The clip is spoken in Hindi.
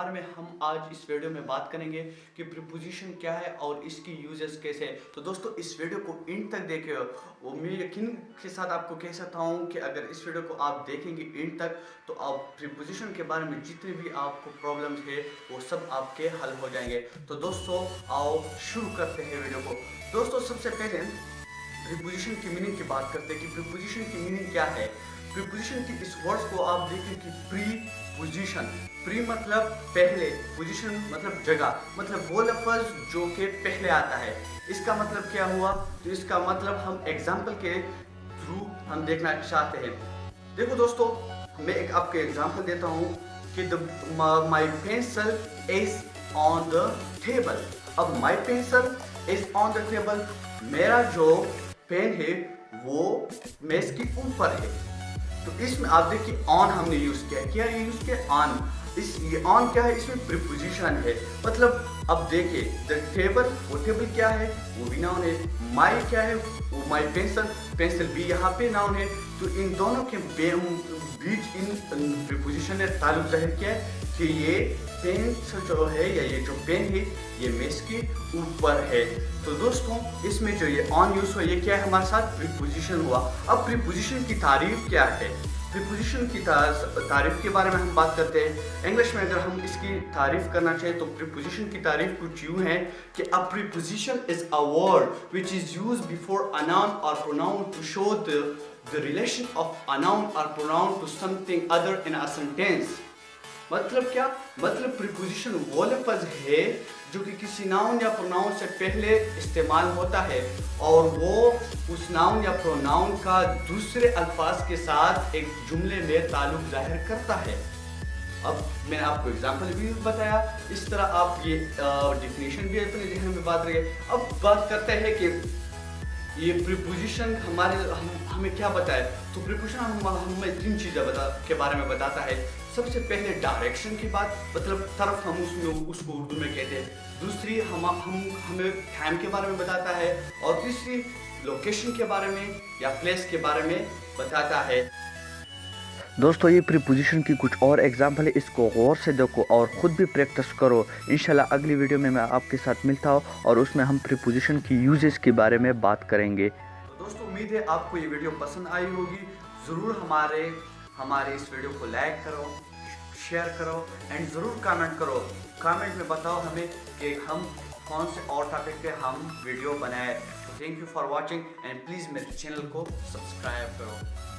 बारे में हम आज इस वीडियो में बात करेंगे कि प्रीपोजिशन क्या है और इसकी यूजेस कैसे है। तो दोस्तों इस वीडियो को एंड तक देखे हो, वो मैं यकीन के साथ आपको कह सकता हूँ कि अगर इस वीडियो को आप देखेंगे एंड तक तो आप प्रीपोजिशन के बारे में जितने भी आपको प्रॉब्लम्स है वो सब आपके हल हो जाएंगे। तो दोस्तों आओ शुरू करते हैं वीडियो को। दोस्तों सबसे पहले प्रीपोजिशन की मीनिंग की बात करते हैं कि प्रीपोजिशन की मीनिंग क्या है। प्रीपोजिशन की इस वर्ड्स को आप देखें कि प्रीपोजिशन, प्री मतलब पहले, पोजीशन मतलब जगह, मतलब वो लफ्ज जो के पहले आता है। इसका मतलब क्या हुआ? तो इसका मतलब हम एग्जाम्पल के थ्रू हम देखना चाहते हैं। देखो दोस्तों मैं एक आपको एग्जाम्पल देता हूँ कि my pencil is on the table. अब my pencil is on the table, मेरा जो पेन है वो मेज के ऊपर है। तो इसमें आप देखिए ऑन हमने यूज किया, क्या यूज किया? ऑन। ये ऑन क्या है? इसमें प्रीपोजिशन है। मतलब अब देखिए द टेबल, वो टेबल क्या है? वो भी नाउन है। माई क्या है? वो माई पेंसिल, पेंसिल भी यहाँ पे नाउन है। तो इन दोनों के बीच इन प्रीपोजिशन ने ताल्लुक जाहिर किया है कि ये पेंसिल जो है या ये जो पेन है ये मेज के ऊपर है। तो दोस्तों इसमें जो ये ऑन यूज हुआ ये क्या है? हमारे साथ प्रीपोजिशन हुआ। अब प्रीपोजिशन की तारीफ क्या है? प्रीपोजिशन की तारीफ के बारे में हम बात करते हैं। इंग्लिश में अगर हम इसकी तारीफ करना चाहें तो प्रीपोजिशन की तारीफ कुछ यूं है कि a preposition is a word which is used before a noun और pronoun to show the relation of a noun और pronoun to something other in a sentence. मतलब क्या? मतलब प्रीपोजिशन वो लफ्ज है जो कि किसी नाउन या प्रोनाउन से पहले इस्तेमाल होता है और वो उस नाउन या प्रोनाउन का दूसरे अल्फाज के साथ एक जुमले में ताल्लुक जाहिर करता है। अब मैंने आपको एग्जाम्पल भी बताया, इस तरह आप ये डिफिनेशन भी अपने जहन में बात रहे। अब बात करते हैं कि ये प्रीपोजिशन हमें क्या बताए। तो प्रीपोजिशन हमें तीन चीज़ें के बारे में बताता है। सबसे पहले डायरेक्शन की बात, मतलब तरफ हम उसको उर्दू में कहते हैं। दूसरी हमें टाइम के बारे में बताता है और तीसरी लोकेशन के बारे में या प्लेस के बारे में बताता है। दोस्तों ये प्रीपोजिशन की कुछ और एग्जाम्पल है, इसको गौर से देखो और ख़ुद भी प्रैक्टिस करो। इंशाल्लाह अगली वीडियो में मैं आपके साथ मिलता हूँ और उसमें हम प्रीपोजिशन की यूजेस के बारे में बात करेंगे। तो दोस्तों उम्मीद है आपको ये वीडियो पसंद आई होगी। ज़रूर हमारे इस वीडियो को लाइक करो, शेयर करो एंड ज़रूर कमेंट करो। कमेंट में बताओ हमें कि हम कौन से और टॉपिक पे हम वीडियो बनाए। तो thank you for watching and please मेरे चैनल को सब्सक्राइब करो।